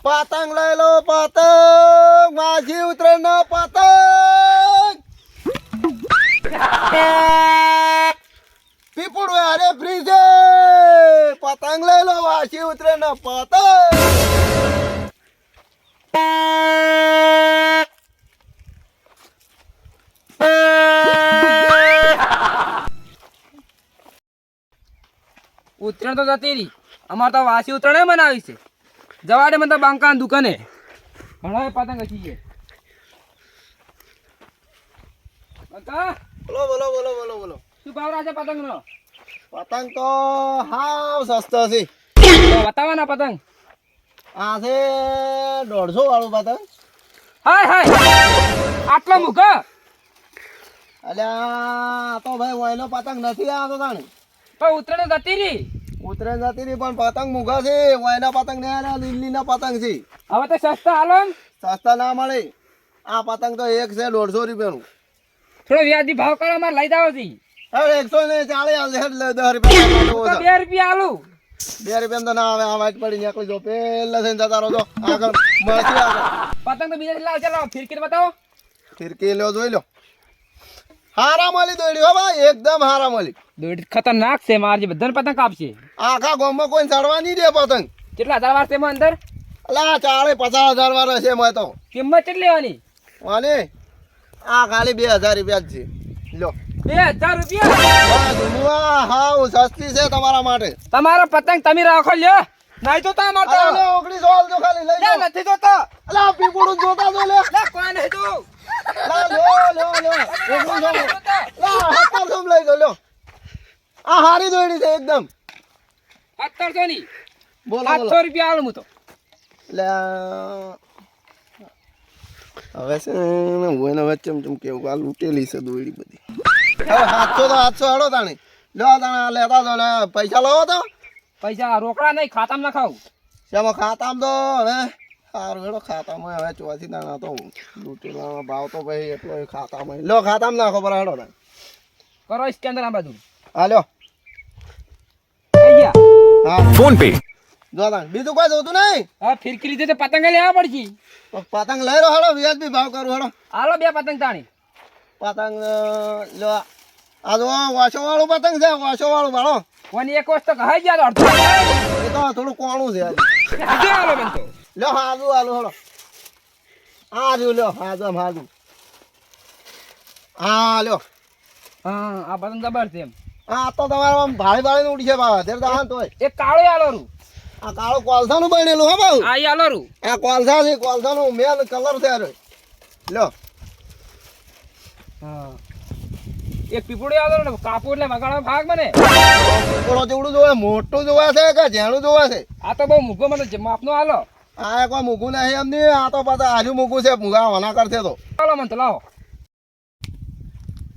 પતંગ લઈ લો પતંગ માછી ઉતરે ન પતંગ પીપુડ અરે ફ્રી છે પતંગ લઈ લો માછી ઉતરે ન પતંગ ઉત્તરાયણ તો જતી રહી. અમારે તો વાસી ઉત્તરાયણ બનાવી છે. જવાડે મને તો બાંકા દુકાને ઘણા પતંગ હસી છે. બોલો બોલો બોલો બોલો બોલો શું ભાવ રાખે પતંગ નો? પતંગ તો હાવ સસ્તો છે. બતાવવાના પતંગ આ છે 150 વાળું પતંગ. હાય હાય આટલો મૂકો. અલ્યા તો ભાઈ ઓયનો પતંગ નથી આવતો તાણે પણ ઉત્તરાયણ જતી રહી. ઉતરેન જતી રહી પણ પતંગ મૂઘા છે ઓયના પતંગ ને લીલીના પતંગ છે. હવે તો સસ્તા હાલો ને. સસ્તા ના મળે. આ પતંગ તો એક છે 150 રૂપિયાનું. થોડો વ્યાજી ભાવ કરો અમારે લઈ જાવ છી. હવે 140 10 રૂપિયા 2 રૂપિયા આલું. 2 રૂપિયા તો ના આવે. આ વાઈટ પડી નીકળી જો પેલા થઈને જતા રહો તો આગળ મળતી આગળ પતંગ તો બીજા લાવ. ચાલો ફિરકી બતાવો. ફિરકી લ્યો જોઈ લો. હારા મળી દોડી હો ભાઈ એકદમ હારા મળી. દોડ ખતરનાક છે. મારે બધાને પતંગ કાપશે. આખા ગામમાં કોઈ ચડવા નહીં દે પતંગ. કેટલા હજાર વાર છે એમાં અંદર? અલા 40-50 હજાર વાર હશે એમાં તો. કિંમત કેટલી લેવાની? અને આ ખાલી 2000 રૂપિયા જ છે. લો 2000 રૂપિયા. હાવ સસ્તી છે તમારા માટે. તમારો પતંગ તમે રાખો લ્યો. નહીં તો તા મારતો. અલા 19 વાળ જો ખાલી લઈ લો. નથી જોતો. અલા પીપુડું જોતા જો લે. લે કોઈ નહીં તું. લા લો 19 વાળ. લા 1700 લઈ લો. આ હારી દોડી છે એકદમ. 1700 ની. બોલો 700 રૂપિયા આલું હું તો. લે હવે છે ને ઓયને વચ્ચે ચમ કેવું આ લૂટેલી છે દોડી બધી. હવે 700 તો 700 હડો તાણી. લો તાણા લેતા જો લે પૈસા લાવો તો. પૈસા રોકડા નહીં ખાતામાં ના ખાવ. શેમાં ખાતામાં તો હવે સારું હેડો ખાતામાં હવે ચોથી દાણા તો લૂટેલા ભાવ તો ભાઈ એટલો ખાતામાં લો ખાતામાં નાખો બરાબર હેડો તાણ. કરો સ્કેનર આ બાજુ. હા લ્યો થઈ ગયા. હા ફોન પે જો તાણ બીજું કોઈ જોતું નહીં. હા ફિરકી લીધે તો પતંગ લેવા પડશે. તો પતંગ લઈ લો હેડો વ્યાજબી ભાવ કરું હેડો. હાલો 2 પતંગ તાણી. પતંગ લો આ જો વાસો વાળું પતંગ છે વાસો વાળું ભાડો. કોની એક વસ્તુ કહી ગયા અડધો. એ તો થોડું કોણું છે બીજો હાલો બેન તો. લ્યો હાજુ હાલો હેડો. હાજુ લ્યો હાજુ હાજુ હા લ્યો. હા આ પતંગ જબર છે એમ. આ તો તમારે આમ ભાળી ભાળીને ઉડી છે બાબા તેર દાન તોય. એક કાળો હાલો રૂ. આ કાળો કોલસાનું બનેલું હો બાબુ. આ હાલો રૂ. આ કોલસા છે કોલસાનું મેલ કલર છે અરે લ્યો. હા એક પીપુડી હાલો ને કાપુ એટલે મગાડો ભાગ મને. થોડો જેવડું જોવે મોટું જોવે છે કે ઝેણું જોવે છે. આ તો બહુ મૂકો મને માપનો હાલો. આ કોઈ મૂકું નહીં એમ નહીં. આ તો પાછા આજુ મૂકું છે મૂગા વના કરશે તો. હાલો મને તો લાવો.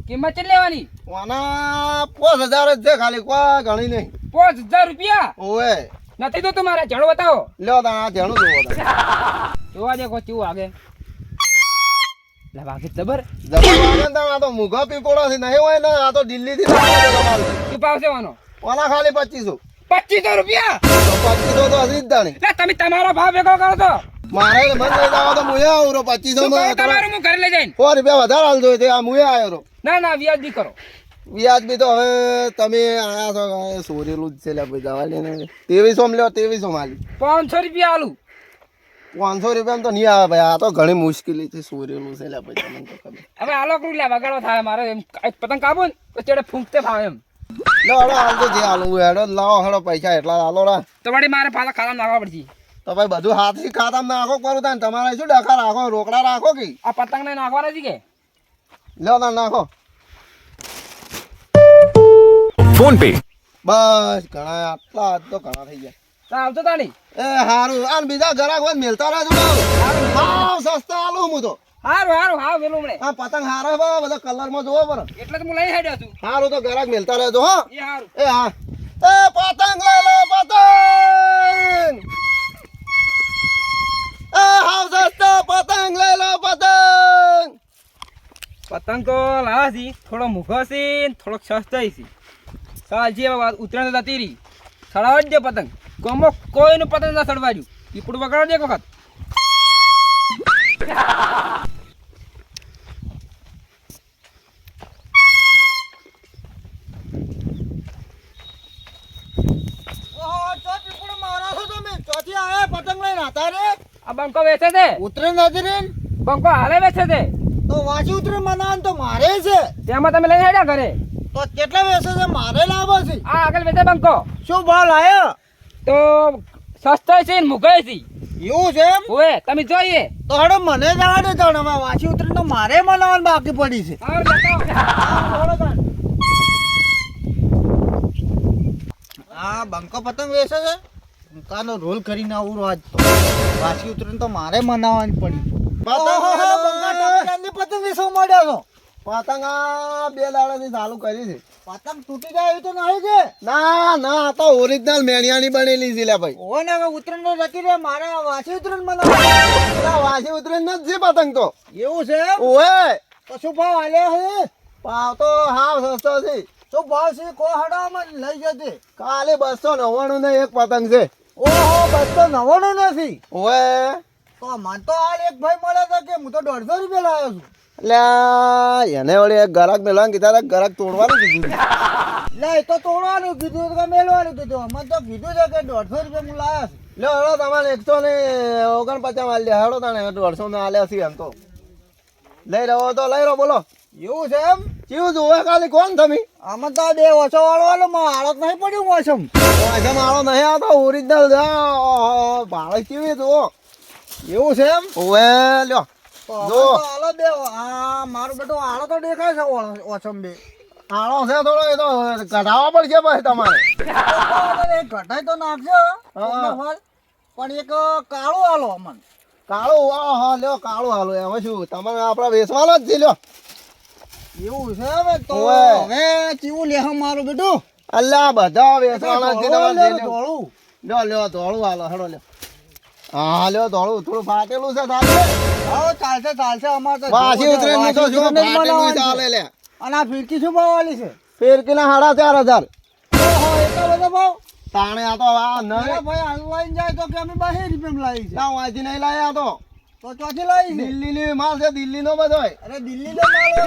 કિંમત કેટલી લેવાની? વના 5000 જ છે ખાલી કોઈ ઘણી નહીં. 5000 રૂપિયા. ઓવે નથી તો તમારે ઝાડો બતાવો. લ્યો તાણ આ ઝેણું જોવો તાણ. જોવા દે કોઈ કેવું આગે. લે વાગે જબર. જબર વાગે ને તાણ આ તો મૂગા પીપોળો છે નહીં હોય ને આ તો દિલ્હીથી લાવેલો માલ છે. શું ભાવ છે વાનો? વના ખાલી 2500. 2500 રૂપિયા. તો 2500 તો હજી જ તાણી. લે તમે તમારો ભાવ ભેગો કરો તો. મારે મન લઈ જાવ તો મુએ આવું 2500 શું માં કરો તમારું હું ઘરે લઈ જઈને. 100 રૂપિયા વધારે હાલ જોઈએ આ મુએ આવ્યો રો. ના ના વ્યાજબી કરો. વ્યાજબી તો હવે તમે આયા છો સોરેલું જ છે લે ભાઈ જવા દે ને. 2300 માં લ્યો 2300 માં 500 રૂપિયા આલું. 500 રૂપિયામાં તો નહીં આવે ભાઈ. આ તો ઘણી મુશ્કેલી છે સોરેલું છે લે ભાઈ તમને તો ખબર. હવે આલો કરું લે વગાડો થાય મારે એમ એક પતંગ કાપો ને તો ચડે ફૂંકતે ભાવ એમ. લો હેડો હાલ તો જે હાલું હેડો લાવો હેડો પૈસા એટલા હાલો રા. તો વળી મારે પાછા ખાતા નાખવા પડશે. તો ભાઈ બધું હાથથી ખાતામાં નાખો કરું તાને તમારે શું ડખા રાખો રોકડા રાખો કે આ પતંગ ને નાખવાના છે કે લ્યો તાને નાખો. ફોન પે બસ ઘણા આટલા આજ તો ઘણા થઈ ગયા. તો આવતો તાણી. એ હારું આને બીજા ઘરાક હોય મેલતા રહેજો. હાવ સસ્તા આલું હું તો. હારું હારું હાવ વેલું મળે. આ પતંગ હારા બા બધા કલરમાં જોવો પર. એટલે તો હું લઈ હેડ્યો છું. હારું તો ઘરાક મેલતા રહેજો હો. એ હારું. એ હા એ પતંગ લઈ લો પતંગ. એ હાવ સસ્તા પતંગ લઈ લો પતંગ. પતંગ તો લાવા છે થોડો મૂઘો છે થોડોક સસ્તો છે. સાલ જે ઉતરાણ તો જતી રહી. સડાવા જ દે પતંગ. કોમો કોઈનું પતંગ ના સડવાડ્યું. પીપળું વગાડો દે એક વખત. ઓહો, ચો પીપળો મારો છો તમે? ચોથી આયા પતંગ લઈને હતા રે? આ બંકો વેચે છે ઉતરે નથી રે? બંકો હાલે વેચે છે તો વાંચી ઉતરે મનાવાનું તો મારે છે. તેમાં તમે લઈને હેડ્યા ઘરે તો કેટલા વેચે છે? મારે લાવો છે. આ આગળ વેચે બંકો શું ભાવ લાયો? તો સસ્તો છે ને મુઘાય છે એવું છે એમ? ઓએ તમે જોઈએ તો હડો મને જવા દે જાણ. હવે વાંચી ઉતરે તો મારે મનાવાનું બાકી પડી છે. આવો બતાવો. આ બંકો પતંગ વેચે છે. બંકાનો રોલ કરીને આવું આજ તો વાંચી ઉતરે તો મારે મનાવવાની પડી. પતંગ વેચવા માંડ્યા છો? પતંગ આ 2 દાડાથી ચાલુ કરી છે. પતંગ તૂટી જાય એવી તો નહીં છે. ના ના આ તો ઓરિજિનલ મેણિયાની બનેલી છે લે ભાઈ. ઓય ને હવે ઉતરણ તો જતી રે. મારે વાંચી ઉતરણ મનાવવાની. પેલા વાસી ઉતરે નથી પતંગ તો. એવું છે એમ? ઓએ તો શું ભાવ આલ્યા છે? ભાવ તો હાવ સસ્તો છે. શું ભાવ છે? કો હડામાં લઈ જતે. ખાલી 299 ને એક પતંગ છે. ઓહો, 299 નથી. ઓએ તો મન તો હાલ એક ભાઈ મળે તો કે હું તો 150 રૂપિયા લાવ્યો છું. એટલે એને વળી એક ગરાક મેળવાનું કીધા હતા, ગરાક તોડવાનું કીધું. લે એ તો તોડવાનું કીધું કે મેલવાનું કીધું. મને તો કીધું છે કે 150 રૂપિયા હું લાવ્યો છું. લો હળો તમારે 149 માં લે હળો તને 150 ને આલ્યા છે એમ તો લઈ રહ્યો તો લઈ રહ્યો બોલો એવું છે એમ? ચીવું જોવે ખાલી કોણ તમે આમાં તો 2 ઓછો વાળો વાળો હાલત નહીં પડ્યું મોસમ. પાછા મારો નહીં આવતો ઓરિજિનલ ભાડે ચીવી જુઓ એવું છે એમ? ઓવે લ્યો તો જો. હવે તો હાલો બે. આ મારું બેટો હાલો તો દેખાય છે ઓછમ બે. આળો છે થોડો એ તો કઢાવવા પડશે પછી તમારે એક ઘટાઈ તો નાખજો. હા. પણ એક કાળું હાલો અમન. કાળું હા લ્યો કાળું હાલો એમાં શું તમારે આપડા વેચવાનો જ છે લ્યો એવું છે હવે તો ઓવે. હવે ચીવું લે મારું બેટું. અલ્લા બધા વેચવાના જ છે તમારે જે લ્યો. ધોળું. લ્યો લ્યો ધોળું હાલો હેડો લ્યો હા લ્યો ધોળું થોડું ફાટેલું છે ચાલશે હા ચાલશે ચાલશે. અમારે તો વાસી ઉતરે ને તો શું વાસી ઉતરે જ ફાટેલું બનાવવાની ચાલે છે. લે અને આ ફીરકી શું ભાવ વાળી છે? ફેરકીના 4,500 ઓહો, એટલો બધો ભાવ? તાણે આ તો આ અરે નહીં ભાઈ હાલ લઈને જાય તો કે અમે 2 રૂપિયામાં લાવી છે. ના વાંચી નહીં લાયા તો તો ચોથી લાવી છે? દિલ્હીની માલ છે દિલ્હીનો બધો અરે દિલ્હી તો માલ હોય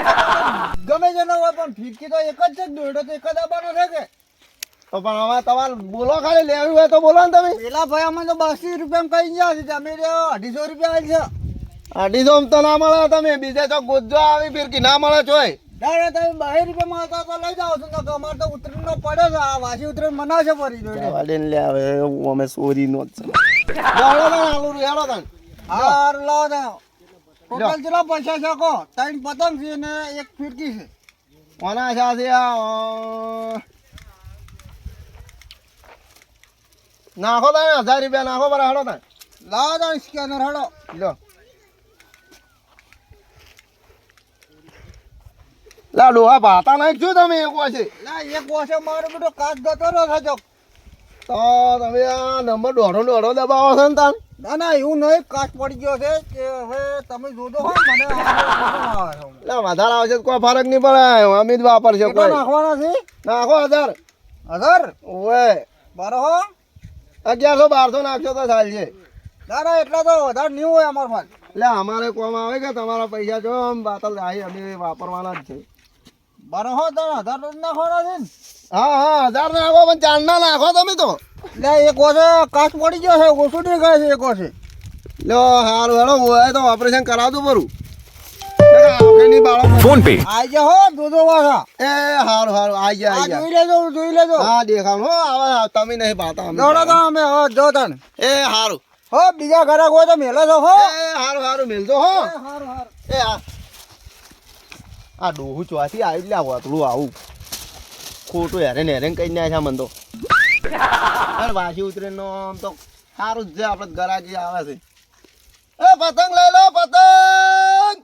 તો ગમે જેનો હોય પણ ફીરકી તો એક જ છે. દોડો તો એક જ આવવાનો છે કે? તો પણ હવે તમારે બોલો ખાલી લેવી હોય તો બોલો ને તમે પેલા ભાઈ અમે તો 200 રૂપિયામાં કઈ ગયા છે. અમે 250 રૂપિયા આવી છે. 250 તો ના મળે તમે બીજે તો ગોજો આવી ફિરકી ના મળે ચોય દાદા તમે 2 રૂપિયામાં આવતા તો લઈ જાઓ છો. તો અમારે તો ઉતરીનો પડે છે. આ વાસી ઉતરીને મનાવશે ફરી જોડે. વાડીને લે હવે અમે સોરીનો જ છે હેડો તાણ આલુ હેડો તાણ હા લાવો તો ટોટલ કેટલા પૈસા છે કહો? 3 પતંગ છે ને 1 ફીરકી છે. કોના સાથે નાખો તાણે 1000 રૂપિયા નાખો બરા હેડો તાણ લાવો તો સ્કેનર હડો. લ્યો લા ડોહા ભાતા નાખ શું તમે એક છે ના એક વર્ષે મારો બેટો કાચ ગતો રહ્યો છે. તો તમે આ નંબર દોઢો દબાવો છો ને તાન ના ના એવું નહીં. કાચ પડી ગયો છે કે હવે તમે જોજો હો મને આવે છે. એટલે વધારે આવશે તો કોઈ ફરક નહીં પડે અમે જ વાપરશે કેટલો કોઈ નાખવાના છે? નાખો 1000 1000 ઓવે બરો હો. 1100 1200 નાખશો તો ચાલશે ના ના એટલા તો વધારે નહીં હોય અમાર પાસે. એટલે અમારે કોમ આવે કે તમારા પૈસા જો આમ બાતલ આવી અમે વાપરવાના જ છે બરો હો તો 1000 તો જ નાખવાના છે ને. હા 1000 નાખો પણ 4 ના નાખો તમે તો એટલે એક વર્ષે કાચ પડી ગયો છે. ઓછું દેખાય છે એક વર્ષે. લો હારું હેડો હોય તો ઓપરેશન કરાવતું પરું આવખેની બાળક फोन पे આઈ જા હો જોજો વાસા. એ હારું આઈ આ ગયા જોઈ લેજો. હા દેખાણ હો આવે તમે નહીં પાતા અમે જોડો તો અમે હો જો તને. એ હારું હો બીજા ઘરાક હોય તો મેલે છો હો. એ હારું મેલજો હો હારું હારું. એ આ ડોહું ચોથી આવી લ્યા વાતડું આવું ખોટું હેરેન કઈ નાખ્યા મન તો અરે વાસી ઉતરે નો આમ તો સારું જ છે આપડે ગરાકી આવે છે એ પતંગ લઈ લો પતંગ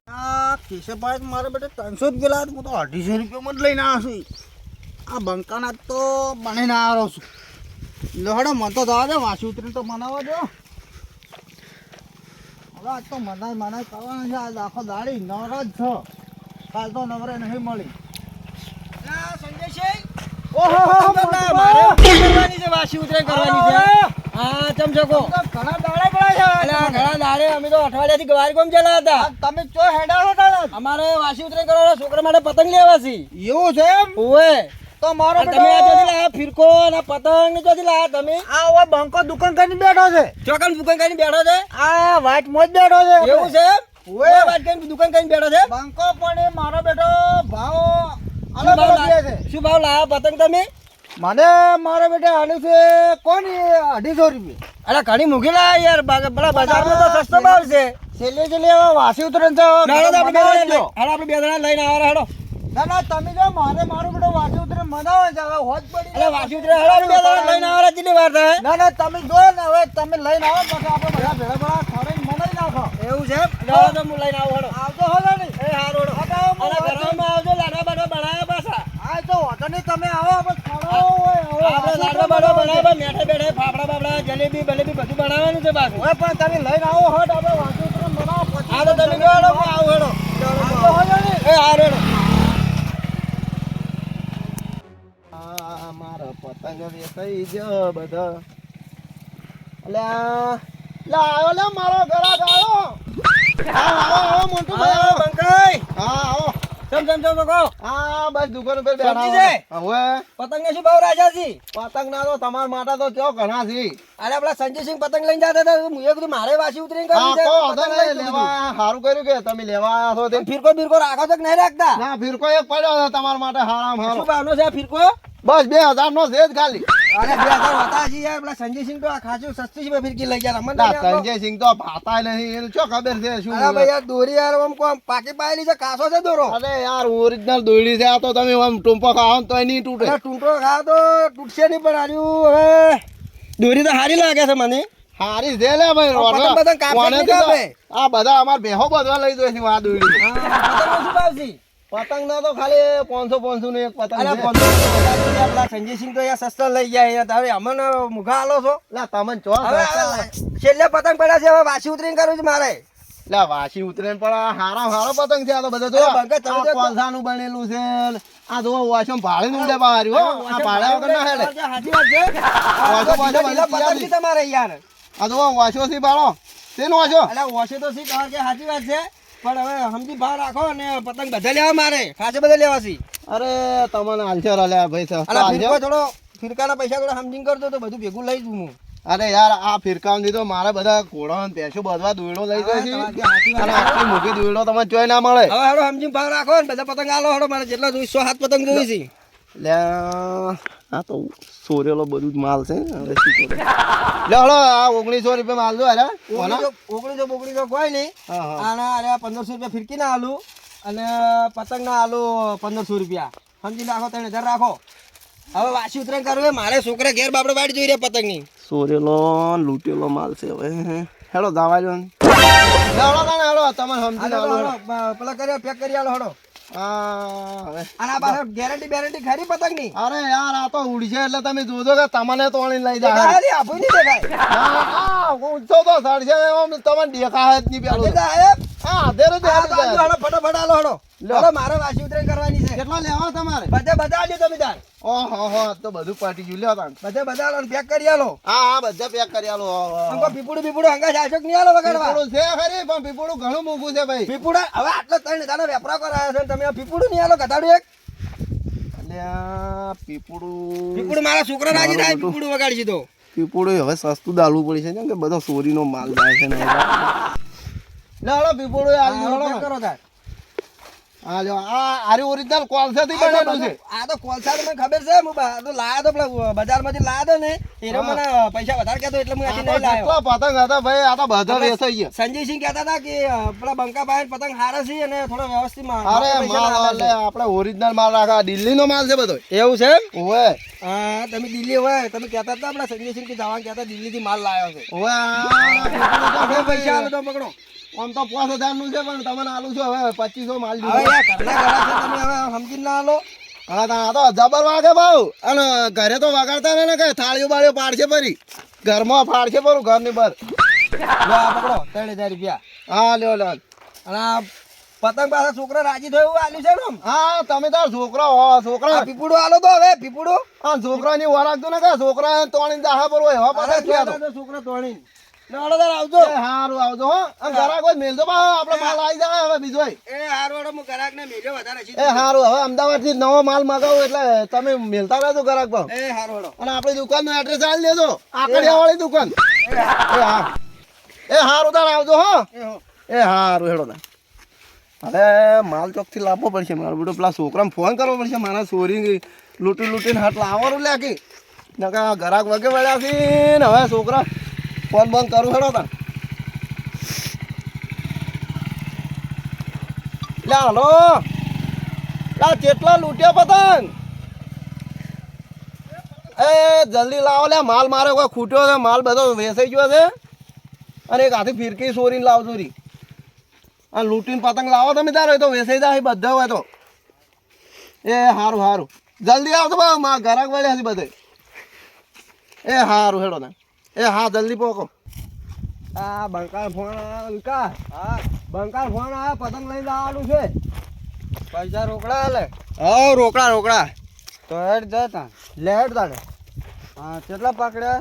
આ કેશવભાઈ મારે બેટે 300 રૂપિયા લાવ્યો. હું તો 250 રૂપિયામાં જ લઈને આવ્યો છું. આ બંકાના તો બનીને આવ્યો છું. લહડો મન તો જવા દે. વાસી ઉતરીને તો મનાવવા દો. હવે આજ તો મનાઈ કરવાના છે. આજ આખો દાડી નવરા જ છો. કાલ તો નવરે નહીં મળી. સંજયભાઈ ઓહો મારે કરવાની છે વાસી ઉતરે કરવાની છે હા ચમ શકો ઘણા દાડા પડ્યા છે અલ્યા ઘણા દાડે અમે તો અઠવાડિયાથી ગવારી કોમ ચલા હતા. તમે ચો હેડાળો તાળો અમારે વાસી ઉતરે કરવાનો છોકરા માટે પતંગ લેવા છે. એવું છે એમ ઓવે તો મારો તમે આ જોજી લાયા ફિરકો અને પતંગ ને જોજી લાયા તમે. આ હવે બંકો દુકાન કરીને બેઠો છે ચોકન દુકાન કરીને બેઠો છે. આ વાટ મોજ બેઠો છે એવું છે ઓવે વાત કરીને દુકાન કરીને બેઠો છે. બંકો પણ એ મારો બેટો ભાવ શું અલગ ભાવ અલગ લે છે લાયા? શું ભાવ લાયા પતંગ તમે? મને મારો બેટે આલ્યું છે કોની 250 રૂપિયા. અરે ઘણી મૂકી લાયા યાર બડા બજારમાં તો સસ્તો ભાવ છે. છેલ્લે છેલ્લે હવે વાસી ઉતરણ છે હાલો તો આપણે બે બનાવવા જણા દ્યો. હાલો આપણે બે જણા લઈને આવો હાલો. ના ના તમે જો મારે મારું બેટો વાસી ઉતરણ મનાવે છે હવે હોજ પડી અરે વાસી ઉતરે હાલો આપણે બે જણા લઈને આવો કેટલી વાર થાય? ના ના તમે જો ને હવે તમે લઈને આવો પછી આપણે બધા ભેળા ભેળા ખવડાવીને મનાઈ નાખો એવું છે હાલો તો હું લઈને આવું હાલો. આવતો હોય ને એ હારો હાલો. અને ઘરમાં આવજો લાડવા બાડવા બનાવ્યા પાછા. આ તો વાંધો નહીં તમે આવો આપણે ખવડાવો હોય હવે આપણે વાસી લાડવા ઉતરણ બાડવા બનાવવાનું છે. બનાવ્યા મેઠે બેઠે ફાફડા બાફડા જલેબી બલેબી બધું બનાવવાનું છે પાછું. હવે પણ તમે લઈને આવો હટ આપણે વાસી ઉતરણ બનાવો પછી હા તો તમે જો હાલો હું આવું હેડો. આવતો હોય ને એ હારો હેડો. આ મારા પતંગ વેચાઈ ગયો બધા. અલ્યા લા આવ્યો લે મારો ઘરાક આવ્યો. આવો મોટું ભાઈ આવો આવો. બંકાઈ. હા આવો. ચમ કહો. હા બસ દુકાન ઉપર સમજી બેઠા જાય? હવે પતંગને શું ભાવ રાખ્યા છે? પતંગ ના તો તમારા માટે તો કેવો ઘણા છે. અરે આપણા સંજયસિંહ પતંગ લઈને જતા હતા હું એ કીધું મારે વાસી ઉતરીને હા કરવી છે. કહો પતંગ તો લઈ ને, લીધું. લેવા સારું કર્યું કે તમે લેવા આવ્યા છો તે. ફિરકો બિરકો રાખો છો કે નહીં રાખતા? ના ફિરકો એક પડ્યો છે તમારા માટે હારામ શું હારો. ભાવનો છે આ ફિરકો? બસ 2000 નો છે જ ખાલી. અરે 2000 હતા હજી યાર પેલા સંજયસિંહ તો આ ખાસું સસ્તી છે ફિરકી લઈ ગયા અમને ના નહીં આપો. સંજયસિંહ તો ભાતાય નહીં એને શું ખબર છે શું. અરે ભાઈ યાર દોરી યાર આમ કોમ પાકી પાયેલી છે કાસો છે દોરો. અરે યાર ઓરિજિનલ દોયડી છે આ તો તમે આમ ટૂંપો ખાઓ ને તોય નહીં તૂટે. અરે ટૂંટો ખાવ તો તૂટશે નહીં પણ આર્યું હવે દોરી તો સારી લાગે છે મને. હારી છે લે ભાઈ પતંગ રોડો. પતંગ કાપશે કોને નહીં કીધું? કાપે? આ બધા અમાર બેહો બધવા લઈ જાય છે આ દોયડી. પતંગનો શું ભાવ છે? પતંગ ના તો ખાલી 500 નું એક પતંગ અરે છે. 15 પેલા સંજયસિંહ તો યાર સસ્તા લઈ ગયા યાર હવે અમને મુખા આલો છો. લે તમને ચો હવે છેલ્લે પતંગ પડ્યા છે હવે વાસી ઉતરીને કરવું છે મારે. લે વાસી ઉતરે ને પણ આ હારો પતંગ છે આ તો બધા જો. અરે બંકા તમે જો. કોલસાનું બનેલું છે આ જો વાસમ ભાડે નું ઉડે બારી હો. આ ભાડે વગર ના હેડે. હાચી વાત છે. વાસો પાછો લીલા બધી પતંગ છે તમારે યાર. આ જો વાસો થી બાળો તેનો વાસો. અલા ઓછે તો સી તમારે કે સાચી વાત છે પણ હવે સમજી ભાવ રાખો અને પતંગ બધા લેવા મારે ખાસે બધા લેવા છે. અરે તમને હાલશે લે ભાઈ સસ્તો અલા હાલશે. ફિરકો થોડો ફિરકાના પૈસા થોડા સમજીને કરજો તો બધું ભેગું લઈ જઉં હું. અરે યાર આ ફિરકામ દીધો મારે બધા ઘોડા ને ભેંસો બધવા દોયડો લઈ જાય છે. તમારી સાચી વાત અને આટલી મોટી દોયડો તમને જોઈ ના મળે. હવે હેડો સમજીને ભાવ રાખો ને બધા પતંગ આલો હેડો મારે જેટલા જોઈ 100 7 પતંગ જોઈ છે. લે આ તો સોરેલો બધું જ માલ છે હવે શું કરું. લે હળો આ 1900 રૂપિયા માલ દો અરે કોના? 1900 કોઈ નહીં. હા હા અને અરે 1500 રૂપિયા ફિરકી ના આલું અને પતંગ ના આલું 1500 રૂપિયા સમજી રાખો 3000 રાખો. હવે વાસી ઉતરાણ કરવું હોય મારે છોકરા ઘેર બાપડે વાડી જોઈ રહ્યા પતંગની. સોરેલો ને લૂંટેલો માલ છે હવે હેડો દાવા જો. લે હળો તાણે હેડો તમને સમજીને હાલો, આલો હાલો, પેલા કર્યો પેક કરી આલો હડો. હા હવે અને આ પાછળ ગેરંટી ખરી પતંગની? અરે યાર આ તો ઉડશે એટલે તમે જોજો કે તમને તોડીને લઈ જાય. દેખાય નહીં, આભું નહીં દેખાય. ઊંચો તો સડશે એમ તમને દેખાય જ નહીં પેલું. દેખાય સાહેબ? હા ધેરે આ તો આજો હડો, ફટાફટ આલો હડો. લો. હડો, મારે વાસી ઉતરાણ કરવાની છે. કેટલા લેવા તમારે? બધા આલ્યો તમે તાર. ઓહો તો બધું પટી ગયું લ્યો તાણ. બધા આલો ને પેક કરી આલો. હા હા બધા પેક કરી આલો. અંકો પીપુડું હંગા જાશો કે નહીં આલો વગાડવા? પીપળું છે ખરી પણ પીપળું ઘણું મોંઘું છે ભાઈ. પીપુડા હવે આટલો 3 દાડા વેપરા કરાયો છે ને તમે આ પીપુડું નહીં આલો ગધાડું એક? અલ્યા પીપળું પીપુડું મારા છોકરા રાજી થાય મારું પીપુડું વગાડશે તો. પીપળું હવે સસ્તું દાલવું પડી છે કેમ કે બધો ચોરીનો માલ જાય છે ને લે હળો પીપળું હા, હાલ હળો, હળો પેક કરો તાર. હા લ્યો આ આરી ઓરિજિનલ કોલસાથી બનેલું છે. આ તો કોલસા તો મને ખબર છે હું તો લાયો તો પેલા બજારમાંથી લાયો તો ને એને મને પૈસા વધારે કહેતો એટલે હું આ આથી તો નહીં લાયો. જેટલા પતંગ હતા ભાઈ આ તો બધા વેચાઈ ગયા. સંજયસિંહ કહેતા હતા કે પેલા બંકા ભાઈ પતંગ હારા છે અને થોડો વ્યવસ્થિત અરે પૈસા માલ લાવે એટલે આપણે ઓરિજિનલ માલ રાખા દિલ્હીનો માલ છે બધો. છે. એવું છે એમ? ઓવે હા તમે દિલ્હી હોય તમે કહેતા હતા આપણા સંજયસિંહ કે જવાનું કહેતા દિલ્હીથી માલ લાવ્યો છે. ઓવે આ હવે પૈસા આલો તો પકડો. આમ તો 5000 નું છે પણ તમને આલું છું હવે 2500 માલ હવે દીધો. યાર ઘરના ઘરા છે તમે હવે સમજીને ના આલો. હા આ તો જબર વાગે ભાવ અને ઘરે તો વગાડતા ને કઈ થાળીઓ બાળીઓ પાડશે ફરી ઘરમાં ફાડશે પરું ઘરની બહાર. લો આ પકડો 3000 રૂપિયા. હા લ્યો લ્યો અને આ પતંગ પાછા છોકરા રાજી થયો એવું આલ્યું છે ને આમ. હા તમે તાર છોકરા હો છોકરા આ પીપુડો આલો તો હવે પીપુડો હા છોકરાની વરાગતો ને કે છોકરા તોણી દાહા પર હોય એવા પતંગ થયા તો છોકરા તોડી નાડો તાર આવજો એ હારું આવજો હો અને ઘરાક હોય મેલજો બા આપણે માલ આવી જાય હવે બીજો એ હારવાડો હું ગરાક ને મેલ્યો વધારે છે એ હારું હવે અમદાવાદ થી નવો માલ મગાવો એટલે તમે મેલતા રહેજો ઘરાક ભાવ એ હારવાડો અને આપણી દુકાન નું એડ્રેસ આલી દેજો આકડિયા વાળી દુકાન એ હા એ હારું તાર આવજો હો એ હારું હેડો તાર હવે માલ ચોક થી લાવવો પડશે મારો બેટો પેલા છોકરાને ફોન કરવો પડશે મારા ચોરી લૂંટીને હાથ લાવવાનું લે કે નકા ઘરાક વગે વળ્યા છે ને હવે છોકરા ફોન બંધ કરું હેડો તાર લે હાલો લા કેટલા લૂંટ્યા પતંગ એ જલ્દી લાવો લે માલ મારે કોઈ ખૂટ્યો છે માલ બધો વેચાઈ ગયો છે અને એક હાથી ફિરકી ચોરીને લાવજો રી આ લૂંટીને પતંગ લાવો તમે તારે તો વેચાઈ જાય બધા હોય તો એ સારું સારું જલ્દી આવતો બા માં ઘરાક વળ્યા છે બધે એ સારું હેડો ને એ હા જલ્દી પોકો આ બંકાર ફોન આવ્યો વિકાસ હા બંકાર ફોન આવ્યો પતંગ લઈને આવવાનું છે પૈસા રોકડા લે હા રોકડા રોકડા તો હેડ જતા લેડ તાને હા કેટલા પકડ્યા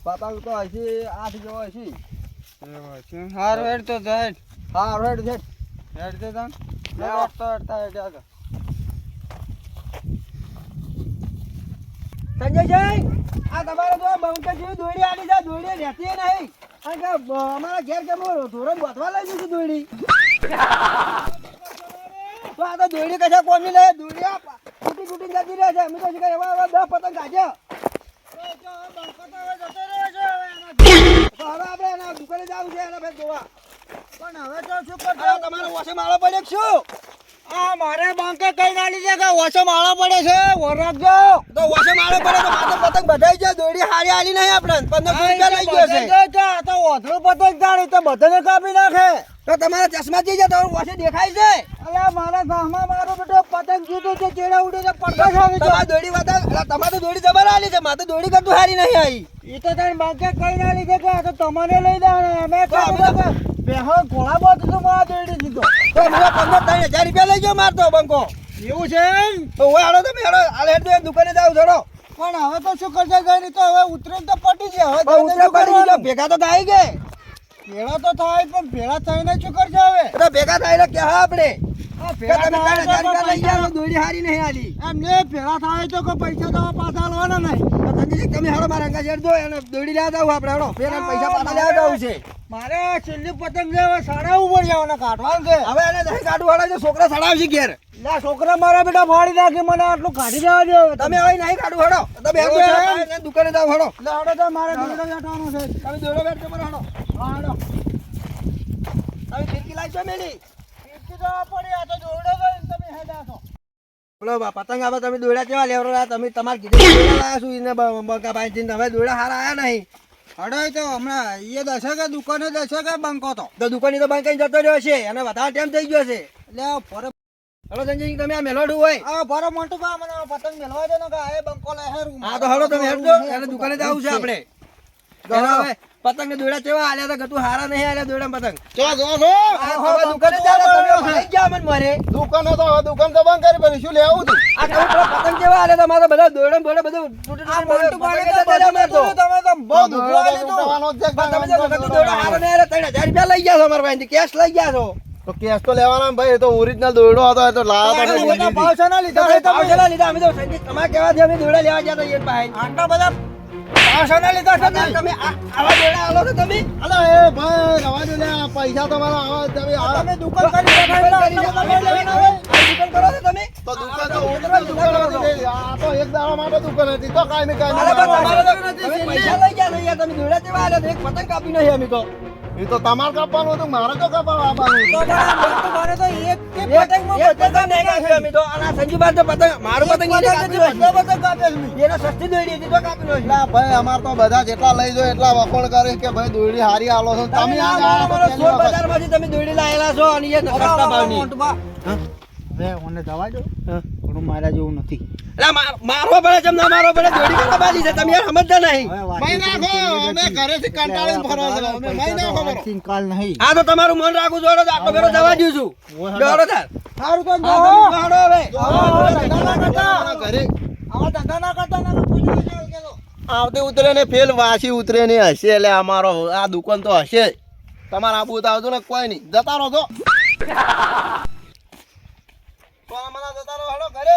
પતંગ તો હશે 8 જેવો હશે હાર હેડ તો હેડ હા હેડ હેડ હેડ દે તન લેડ તો હેડ સંજયભાઈ આ તમારે તો બંકર જેવી દોડી આલી છે દોડી રહેતી નહીં કારણ કે અમારા ઘેર કેમ ધોરણ ગોઠવા લઈ જઈશું દોડી તો આ તો દોડી કશા કોની લે દોડી આ તૂટી તૂટી જતી રહે છે અમે તો શું એવા એવા 10 પતંગ કાઢ્યા તો હવે આપણે એના દુકાને જવું છે એના ભાઈ જોવા પણ હવે તો શું કરશો તમારે ઓછે માળો પડે શું આ મારે બાંકે કઈ નાલી છે કે ઓછો માળો પડે છે વરખજો તો ઓછો માળો પડે તો માથે પતંગ બધાઈ જાય દોડી હારી આલી નહીં આપણે 1500 રૂપિયા લઈ ગયો છે તો ઓધરો પતંગ જાણી તો બધાને કાપી નાખે તો તમારા ચશ્મા જઈ જાય તો ઓછે દેખાય છે અલ્યા મારા ગામમાં મારો બેટો પતંગ જીતો છે ચેડા ઉડે છે પડતા છે તમાર દોડી વાતા તમાર તો દોડી જબર આલી છે માથે દોડી કરતું હારી નહીં આવી ઈ તો તને બાંકે કઈ નાલી છે કે તો તમને લઈ દે અમે તો બેહો ઘોડા બોત તો માં દોડી દીધો તો મને 15,000 રૂપિયા લઈ ગયો મારતો બંકો એવું છે તો ઓય આડો તમે આડો આલે હેડ દુકાને જાવ છોડો પણ હવે તો શું કરશે ગઈ તો હવે ઉતરે તો પટી છે હવે ઉતરે પડી ગયો ભેગા તો થાય કે ભેળા તો થાય પણ ભેળા થઈને શું કરશે હવે તો ભેગા થાય કે હા આપણે ભેળા તમે 3,000 રૂપિયા લઈ ગયા દોડી હારી નહીં આલી એમને ભેળા થાય તો કોઈ પૈસા તો પાછા આલવાના નહીં સંજયજી તમે હાડો મારા અંગા શેર દો અને દોડી લેવા જાવ આપણે હાડો પેલા પૈસા પાછા લેવા જાવ છે મારે છેલ્લી પતંગ જે સડાવવું પડે અને કાઢવાનું છે હવે એને નહીં કાઢવું વાળા છે છોકરા સડાવશે ઘેર ના છોકરા મારા બેટા ફાડી નાખે મને આટલું કાઢી જવા દો તમે હવે નહીં કાઢવું હાડો તમે દુકાને જાવ હાડો એટલે હાડો તો મારે દોડો બેઠવાનું છે તમે દોડો બેઠ કે હાડો હાડો તમે ફિરકી લાવશો મેલી ફિરકી તો પડી આ તો દોડો ગઈ તમે હેડા છો બોલો પતંગ આવા તમે દોડા કેવા લેવરા તમે તમારે કીધું દોડા લાયા છું એને બંકા ભાઈ જીને હવે દોડા હારા આયા નહીં હડો તો હમણાં એ દશે કે દુકાને દશે કે બંકો તો દુકાની તો બંકાઈ જતો રહ્યો છે અને વધારે ટાઈમ થઈ ગયો છે એટલે ફરે હલો સંજય તમે આ મેલોડું હોય આ ફરે મોટું કા મને પતંગ મેલવા દે ને કે આ બંકો લે હે રૂમ હા તો હલો તમે હેડજો એને દુકાને જવું છે આપણે હવે પતંગ ને દોડા કેવા આલ્યા હતા ગતું હારા નહીં આલ્યા દોડા પતંગ હવે દુકાને જાવ તમે લઈ ગયા મને મારે દુકાન તો દુકાન તો બંધ કરી પછી શું લેવું તું આ તમે પતંગ કેવા આલ્યા હતા મારા બધા દોડા બોડા બધું તૂટી તૂટી તમે તો બહુ દુખવા લીધું તમે તો દોડા હારા નહીં આલ્યા 3,000 રૂપિયા લઈ ગયા છો મારા ભાઈ કેશ લઈ ગયા છો તો કેશ તો લેવાના ભાઈ એ તો ઓરિજિનલ દોડો હતો એ તો લાયા હતા ભાવ ના લીધા તમે પેલા લીધા અમે તો સંજય તમારે કેવાથી અમે દોડા લેવા ગયા હતા એ ભાઈ આટલા બધા પાછા લીધા છે તમે આવા દોડા આલો છો તમે અલા એ ભાઈ રવા દો લે પૈસા તમારા આવા તમે દુકાન કરી દુકાન કરો છો તમે તો દુકાન તો ઓરિજિનલ દુકાન હતી આ તો એક દાડા માટે દુકાન હતી તો કાઈ મે પૈસા લઈ ગયા નહીં તમે દોડા કેવા આલ્યા એક પતંગ કાપી નહીં અમે તો એ તો તમાર કાપવાનું હતું મારે તો કાપવાનું તો મારે તો એક કે પતંગમાં પતંગ નહીં કાપ્યો અમે તો અને સંજીબાન તો પતંગ મારું પતંગ એને કાપ્યો બધા પતંગ કાપ્યો એને સસ્તી દોડી હતી તો કાપ્યો ના ભાઈ અમાર તો બધા જેટલા લઈ જો એટલા વખોણ કરે કે ભાઈ દોડી હારી આલો છો તમે આ બજારમાંથી તમે દોડી લાયેલા છો અને એ સસ્તા ભાવની હવે મને જવા દો હા. થોડું મારા જેવું નથી અલા મારો પડે જેમ ના મારો પડે જોડી કરવા બાજી છે તમે યાર સમજતા નહીં હવે મહી નાખો અમે ઘરેથી કંટાળીને ફરો છો અમે મહી નાખો બરો વાતચીત કાલ નહીં આ તો તમારું મન રાખું જોડો તો આટલો ફેરો જવા દઉં છું જોડો તાર સારું તો હા, તમે પાડો હવે ઘરે આવા ધંધા ના કરતા ના પૂછી લેજો આવતી ઉતરે ને ફેલ વાસી ઉતરે ને હશે એટલે અમારો આ દુકાન તો હશે તમારા આબુ તો આવતું ને કોઈ નહીં જતા રહો તો મને જતા રહો હેડો ઘરે